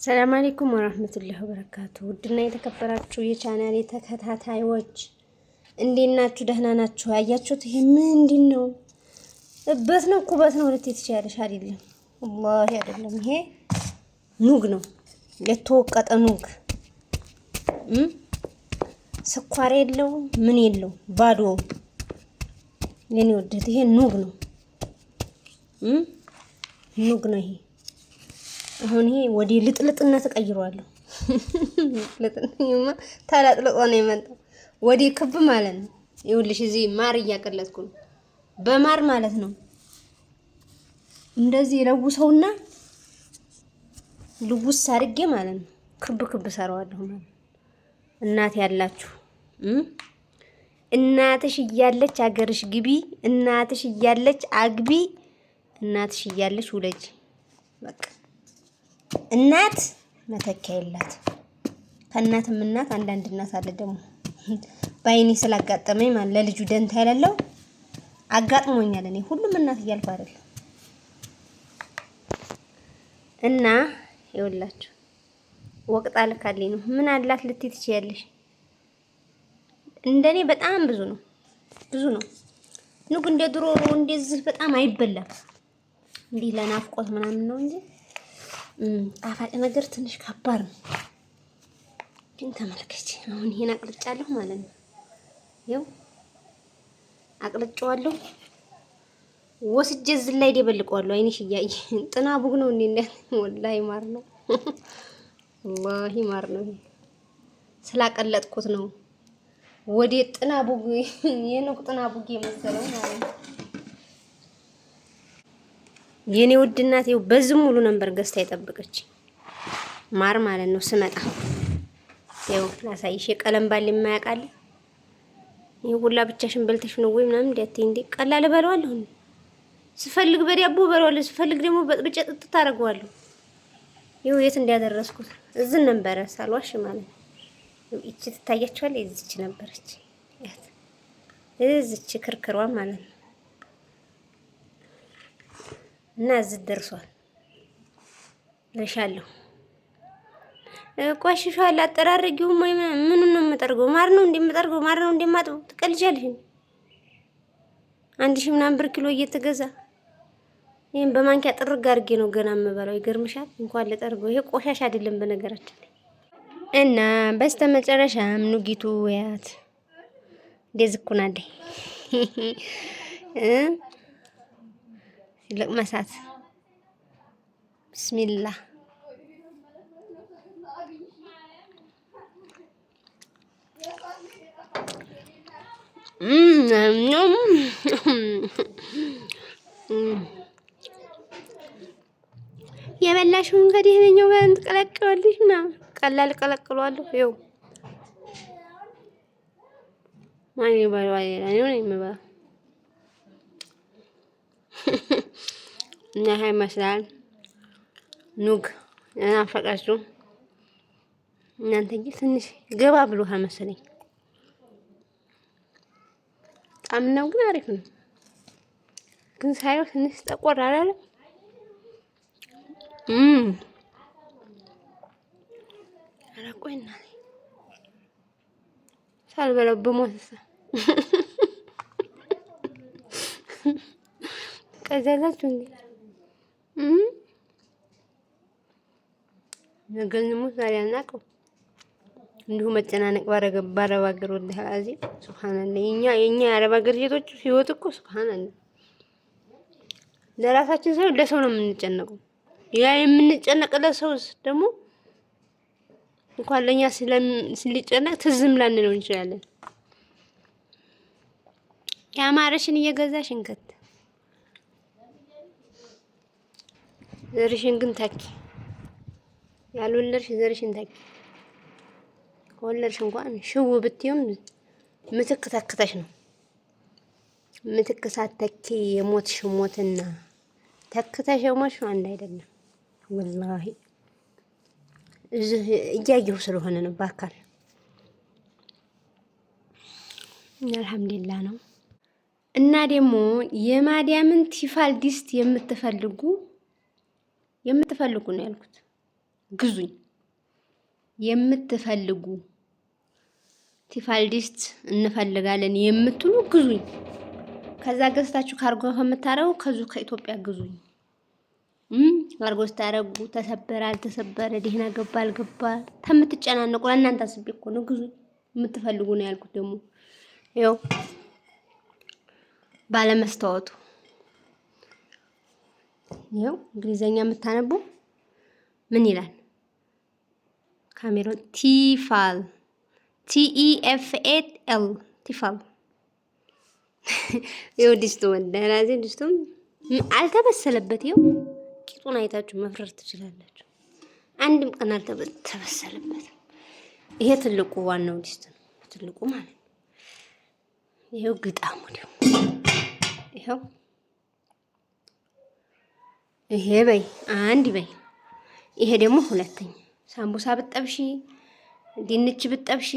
ሰላም አለይኩም ወራህመቱላሂ ወበረካቱ። ውድና የተከበራችሁ የቻናሌ ተከታታዮች እንዴት ናችሁ? ደህና ናችሁ? ያያችሁት ይሄ ምንድነው? እበት ነው ኩበት ነው ልትይ ትችያለሽ አይደለም? ወላሂ አይደለም። ይሄ ኑግ ነው፣ የተወቀጠ ኑግ። ስኳር የለው ምን የለው ባዶ። የኔ ወደት ይሄ ኑግ ነው፣ ኑግ ነው ይሄ። አሁን ይሄ ወዲ ልጥልጥነት ተቀይሯለሁ። ልጥልጥኝማ ታላጥልቆ ነው የመጣው ወዲ ክብ ማለት ነው። ይኸውልሽ እዚህ ማር እያቀለጥኩ ነው፣ በማር ማለት ነው። እንደዚህ ለውሰውና ልውስ አድርጌ ማለት ነው ክብ ክብ ሰራዋለሁ ማለት ነው። እናት ያላችሁ እናትሽ እያለች አገርሽ ግቢ፣ እናትሽ እያለች አግቢ፣ እናትሽ እያለች ውለጅ። በቃ እናት መተኪያ የላት። ከእናትም እናት አንዳንድ እናት አለ ደግሞ ባይኔ ስላጋጠመኝ ማለት ለልጁ ደንታ ያለው አጋጥሞኛል። እኔ ሁሉም እናት እያልኩ አይደል እና ይኸውላችሁ ወቅት አልካልኝ ነው። ምን አላት ልትይ ትችያለሽ? እንደኔ በጣም ብዙ ነው፣ ብዙ ነው። ኑግ እንደ ድሮ እንደዚህ በጣም አይበላም። እንዲህ ለናፍቆት ምናምን ነው እንጂ ጣፋጭ ነገር ትንሽ ከባድ ነው። ግን ተመልከች፣ አሁን ይሄን አቅልጫለሁ ማለት ነው። ይኸው አቅልጫዋለሁ፣ ወስጄ እዚህ ላይ ደበልቀዋለሁ። አይንሽ እያየ ጥና ቡግ ነው እንዴ? ወላሂ ማር ነው፣ ወላሂ ማር ነው። ስላቀለጥኩት ነው ወዴ ጥና ቡግ የኑግ ጥና ቡግ የመሰለው ማለት ነው። የኔ ውድ እናት ይኸው በዚህ ሙሉ ነበር ገዝታ የጠበቀች ማር ማለት ነው። ስመጣ ይኸው ላሳይሽ። የቀለም ባል የማያውቃል ይሄ ሁላ ብቻሽን በልተሽ ነው ወይ ምናምን እንዴት እንዴ? ቀላል በለዋለሁ። ስፈልግ በዳቦ በለዋለሁ፣ ስፈልግ ደግሞ በጥብጬ ጥጥ ታረጋዋለሁ። ይኸው የት እንዲያደረስኩት እዚህ ነበር ሳልዋሽ ማለት ነው። እቺ ትታያችኋል፣ እዚች ነበረች እዚች ክርክሯ ማለት ነው። እና እዚህ ደርሷል ለሻለሁ። ቆሽሿል። አጠራረጊው ወይ ምን ነው የምጠርገው? ማር ነው እንደምጠርገው፣ ማር ነው እንደማጥበው። ትቀልጃለሽ። 1000 ምናምን ብር ኪሎ እየተገዛ ይሄን በማንኪያ ጥርግ አድርጌ ነው ገና የምበላው። ይገርምሻል። እንኳን ለጠርገው ይሄ ቆሻሻ አይደለም በነገራችን ላይ። እና በስተመጨረሻም ኑጊቱ ያት ደዝኩናል ለቅመሳት ቢስሚላህ የበላሽው እንግዲህ እኛው ጋር እንቀላቀዋለሽ እና ቀላል ቀላቅሏለሁ። ይኸው ማን ይባላል እኔ ነኝ የምበላው። እና ይሄ ይመስላል ኑግ እናፈቃችሁ እናንተ እንጂ ትንሽ ገባ ብሎ መሰለኝ። ጣም ነው ግን አሪፍ ነው። ግን ሳይው ትንሽ ጠቆር አላለ። አራቆይና ሳልበለው በሞተሳ ቀዘላችሁ እንዴ? ነገን ነው ዛሬ አናውቀው። እንዲሁ መጨናነቅ ባረብ ሀገር ወላሂ አዚም ሱብሃንአላህ። የኛ የአረብ ሀገር ሴቶች ህይወት እኮ ሱብሃንአላህ። ለራሳችን ሳይሆን ለሰው ነው የምንጨነቀው። ያ የምንጨነቅለት ሰው ደግሞ እንኳን ለኛ ስለሊጨነቅ ትዝም ላንለው እንችላለን። ያማረሽን እየገዛሽ እንከት ዘርሽን ግን ታኪ ያልወለድሽ ዘርሽን ታኪ። ከወለድሽ እንኳን ሽው ብትይም ምትክ ተክተሽ ነው። ምትክ ሳትተኪ የሞትሽ ሞትና ተክተሽ የሞትሽ አንድ አይደለም። ወላሂ እዚህ እያየሁ ስለሆነ ነው በአካል። አልሐምዱሊላህ ነው። እና ደግሞ የማዲያምን ቲፋል ዲስት የምትፈልጉ ነው ያልኩት። ግዙኝ። የምትፈልጉ ቲፋል ዲስት እንፈልጋለን የምትሉ ግዙኝ። ከዛ ገዝታችሁ ካርጎ ከምታረጉ ከዙ ከኢትዮጵያ ግዙኝ። ካርጎ ስታረጉ ተሰበረ አልተሰበረ ደህና ገባ አልገባ ተምትጨናነቁ ለእናንተ አስቤ እኮ ነው። ግዙኝ የምትፈልጉ ነው ያልኩት። ደግሞ ይኸው ባለመስታወቱ ይኸው እንግሊዘኛ የምታነቡ ምን ይላል? ካሜሮን ቲፋል TEFAL ቲፋል። ይኸው ድስቱ ወደራዚ ድስቱም አልተበሰለበት። ይኸው ቂጡን አይታችሁ መፍረር ትችላላችሁ። አንድም ቀን አልተበሰለበት። ይሄ ትልቁ ዋናው ድስት ነው፣ ትልቁ ማለት ነው። ይሄው ግጣሙ ደግሞ ይሄው ይሄ በይ አንድ በይ። ይሄ ደግሞ ሁለተኛ ሳምቡሳ ብጠብሺ ድንች ብጠብሺ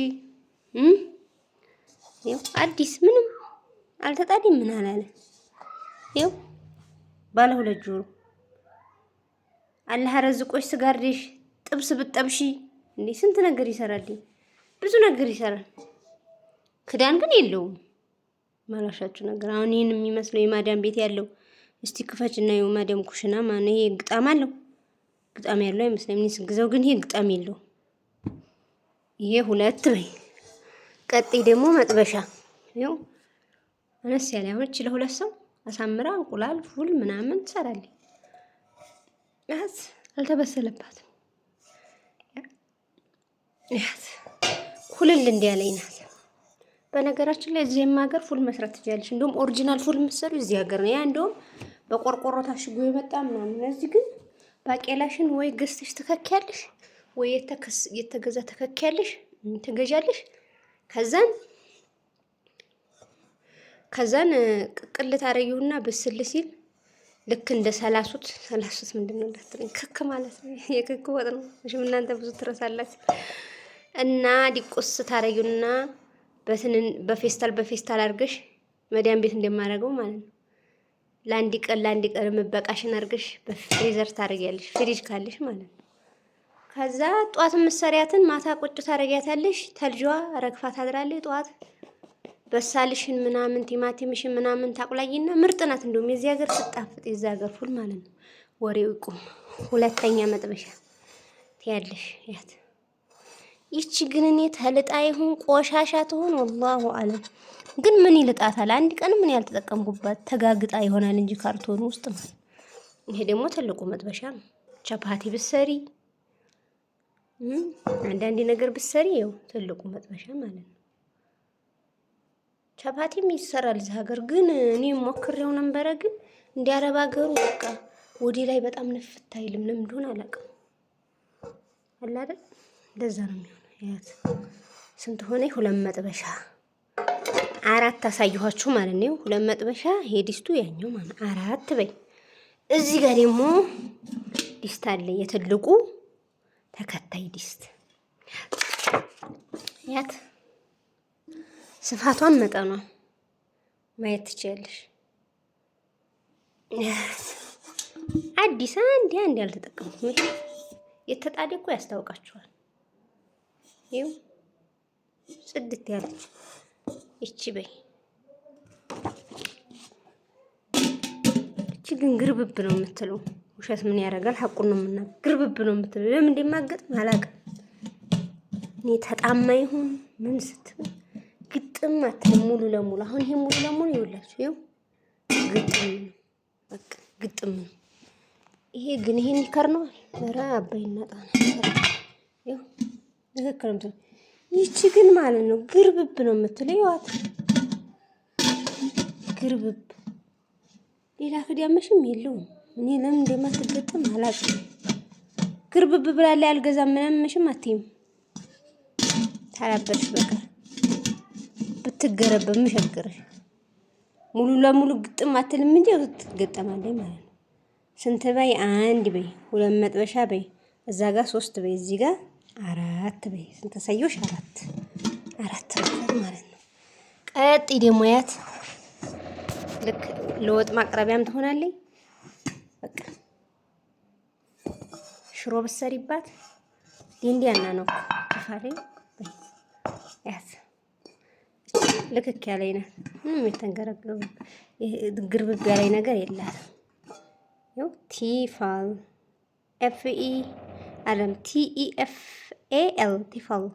ይኸው አዲስ ምንም አልተጣዲም ምን አላለ። ይኸው ባለ ሁለት ጆሮ አላህ ረዝቆሽ ስጋርዴሽ ጥብስ ብጠብሺ እንዴ ስንት ነገር ይሰራል፣ ብዙ ነገር ይሰራል። ክዳን ግን የለውም ማላሻችሁ ነገር። አሁን ይሄን የሚመስለው የማዳም ቤት ያለው እስቲ ክፈችና የማዳም ኩሽና ማነው ይሄ ግጣም አለው። ግጣም ያለው አይመስለኝም እኔ ስግዛው፣ ግን ይሄ ግጣም የለው። ይሄ ሁለት በይ። ቀጥይ ደግሞ መጥበሻ ይኸው አነስ ያለ አሁን እቺ ለሁለት ሰው አሳምራ እንቁላል ፉል ምናምን ትሰራለች። ያዝ አልተበሰለባትም። ያዝ ኩልል እንዲያለኝ ናት። በነገራችን ላይ እዚህም ሀገር ፉል መስራት ትችላለሽ። እንደውም ኦሪጂናል ፉል የምትሰሩ እዚህ ሀገር ነው። ያ እንደውም በቆርቆሮ ታሽጎ የመጣ ምናምን። እዚህ ግን ባቄላሽን ወይ ገዝተሽ ትከኪያለሽ ወይ የተገዛ ትከኪያለሽ ትገዣለሽ። ከዛን ቅቅል ታረጊውና ብስል ሲል ልክ እንደ ሰላሱት ምንድነው እንዳትረኝ ክክ ማለት ነው። የክክ ወጥ ነው። እሺ እናንተ ብዙ ትረሳላችሁ። እና ዲቆስ ታረጊውና በፌስታል አድርገሽ መዲያን ቤት እንደማደርገው ማለት ነው። ለአንድ ቀን መበቃሽን አድርገሽ በፍሪዘር ታረጊያለሽ፣ ፍሪጅ ካለሽ ማለት ነው። ከዛ ጧት ምሰሪያትን ማታ ቁጭ ታረጊያታለሽ። ተልጇ ረግፋ ታድራለች። ጧት በሳልሽን ምናምን ቲማቲምሽን ምናምን ታቁላይና ምርጥ ናት። እንደውም የዚህ ሀገር ስጣፍጥ የዛ ሀገር ፉል ማለት ነው። ወሬው ይቁም። ሁለተኛ መጥበሻ ትያለሽ ያት ይቺ ግን እኔ ተልጣ ይሁን ቆሻሻ ትሆን ወላሁ አለም። ግን ምን ይልጣታል? አንድ ቀን ምን ያልተጠቀምኩባት ተጋግጣ ይሆናል እንጂ ካርቶን ውስጥ ማለት። ይሄ ደግሞ ትልቁ መጥበሻ ነው። ቻፓቲ ብሰሪ አንዳንድ ነገር ብሰሪ ይኸው ትልቁ መጥበሻ ማለት ነው። ቻፓቲም ይሰራል እዚህ ሀገር። ግን እኔ ሞክሬው ነበረ። ግን እንዲያረባ ሀገሩ በቃ ወዲ ላይ በጣም ነፍታ አይልም። ለምን እንደሆነ አላውቅም። አለ አይደል? እንደዛ ነው የሚሆነው። ያት ስንት ሆነ? ሁለት መጥበሻ አራት አሳየኋችሁ ማለት ነው። ሁለት መጥበሻ ሄዲስቱ ያኛው ማለት አራት በይ። እዚህ ጋር ደግሞ ዲስት አለ የትልቁ ተከታይ ዲስት። ያት ስፋቷን መጠኗ ማየት ትችያለሽ። አዲስ አንድ ያልተጠቀምኩት የተጣደ እኮ ያስታውቃችኋል። ይኸው ጽድት ያለች እቺ በይ። እቺ ግን ግርብብ ነው የምትለው። ውሸት ምን ያደርጋል? ሐቁን ነው የምናገር። ግርብብ ነው የምትለው። ለምን እንደማገጥም አላውቅም። እኔ ተጣማ ይሁን ምን ስትል ግጥም አትልም ሙሉ ለሙሉ። አሁን ይሄ ሙሉ ለሙሉ ይውላችሁ ይኸው ግጥም በቃ ግጥም ነው። ይሄ ግን ይሄን ይከርነዋል። ኧረ አባይና ጣና ይኸው ትክክል ነው። ይቺ ግን ማለት ነው ግርብብ ነው የምትለው። ይዋት ግርብብ ሌላ ክዳመሽም የለውም። እኔ ለምን እንደማትገጥም አላውቅም። ግርብብ ብላለ ያልገዛም ምናምንሽም አትይም ታላበሽ በቀር ብትገረበም ሸገረሽ። ሙሉ ለሙሉ ግጥም አትልም እንጂ ትገጠማለች ማለት ነው። ስንት በይ? አንድ በይ። ሁለት መጥበሻ በይ። እዛ ጋር 3 በይ። እዚህ ጋር 4 በይ። ስንት ሰዮሽ? 4 ማለት ነው። ቀጥ ደግሞ ያት ልክ ለወጥ ማቅረቢያም ትሆናለች። በቃ ሽሮ ብትሰሪባት ዲንዲያና ነው ቲፋሌ ያስ ልክክ ያለኝ ነው። ምንም የተንገረገሩ ግርብብ ያለኝ ነገር የላትም። ያው ቲፋል ኤፍኢ አለም TEFAL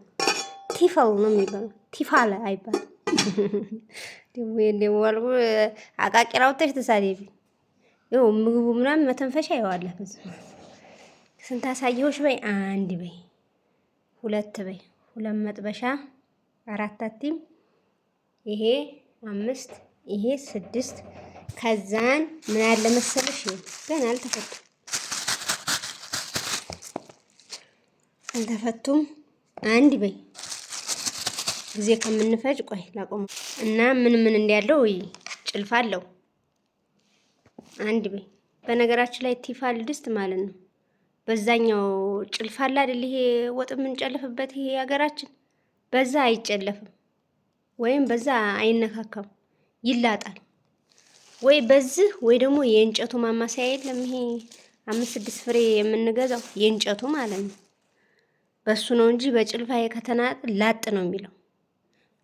ቲፋል ነው የሚባለው። ቲፋል አይባልም። ደግሞ አልኩ አቃቂራው ተሳደቢ ይኸው ምግቡ ምናምን መተንፈሻ ይዋላል። ስንት አሳየሁሽ በይ፣ አንድ በይ፣ ሁለት በይ፣ ሁለት መጥበሻ፣ አራት አቲም፣ ይሄ 5፣ ይሄ 6። ከዛን ምን ያለ መሰለሽ ገና አልተፈቱም። አንድ በይ ጊዜ ከምንፈጅ ቆይ ላቆም እና ምን እንዳለው ጭልፋ አለው። አንድ በይ በነገራችን ላይ ቲፋል ድስት ማለት ነው። በዛኛው ጭልፋ አለ አይደል? ይሄ ወጥ የምንጨልፍበት ይሄ ሀገራችን በዛ አይጨለፍም፣ ወይም በዛ አይነካካም፣ ይላጣል። ወይ በዚህ ወይ ደግሞ የእንጨቱ ማማሰያ የለም ይሄ 5-6 ፍሬ የምንገዛው የእንጨቱ ማለት ነው። በሱ ነው እንጂ በጭልፋ ከተናጥ ላጥ ነው የሚለው።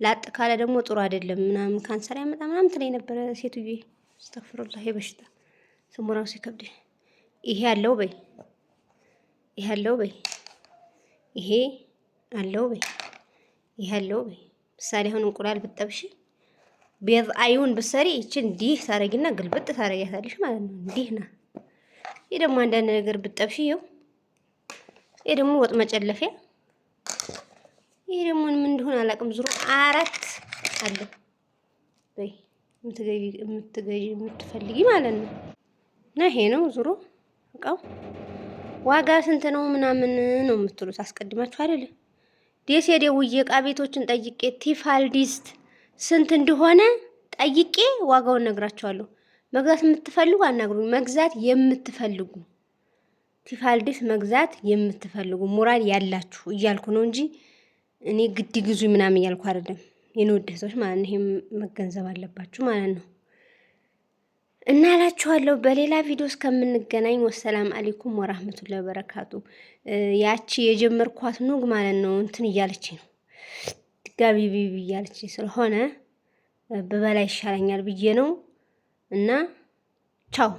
ላጥ ካለ ደግሞ ጥሩ አይደለም ምናምን ካንሰር ያመጣ ምናምን ትለኝ ነበረ ሴትዬ። አስተፍሩላህ በሽታ ስሙ ራሱ ይከብድ። ይሄ አለው በይ፣ ይሄ አለው በይ፣ ይሄ አለው በይ፣ ይሄ አለው በይ። ምሳሌ አሁን እንቁላል ብትጠብሺ ቤዝ አይውን ብትሰሪ እቺን እንዲህ ታረጊና ግልብጥ ታረጊያታለሽ ማለት ነው። እንዲህ ና ይሄ ደግሞ አንዳንድ ነገር ብትጠብሺ ይኸው፣ ይሄ ደግሞ ወጥ መጨለፊያ፣ ይሄ ደግሞ ምን እንደሆነ አላውቅም። ዙሮ 4 አለ በይ የምትፈልጊ ማለት ነው። እና ይሄ ነው ዙሮ እቃው። ዋጋ ስንት ነው ምናምን ነው የምትሉት አስቀድማችሁ አይደለ? ደሴ ደውዬ እቃ ቤቶችን ጠይቄ ቲፋል ዲስት ስንት እንደሆነ ጠይቄ ዋጋውን ነግራቸዋለሁ። መግዛት የምትፈልጉ አናግሩኝ። መግዛት የምትፈልጉ ቲፋል ዲስት መግዛት የምትፈልጉ ሙራድ ያላችሁ እያልኩ ነው እንጂ እኔ ግድ ግዙ ምናምን እያልኩ አይደለም። የንውደቶች ማለት ነው። ይሄም መገንዘብ አለባችሁ ማለት ነው። እና እላችኋለሁ በሌላ ቪዲዮ እስከምንገናኝ ወሰላም አለይኩም ወራህመቱላሂ ወበረካቱ። ያቺ የጀመርኳት ኑግ ማለት ነው እንትን እያለች ነው ድጋቢ ቢቢ እያለች ስለሆነ በበላይ ይሻለኛል ብዬ ነው። እና ቻው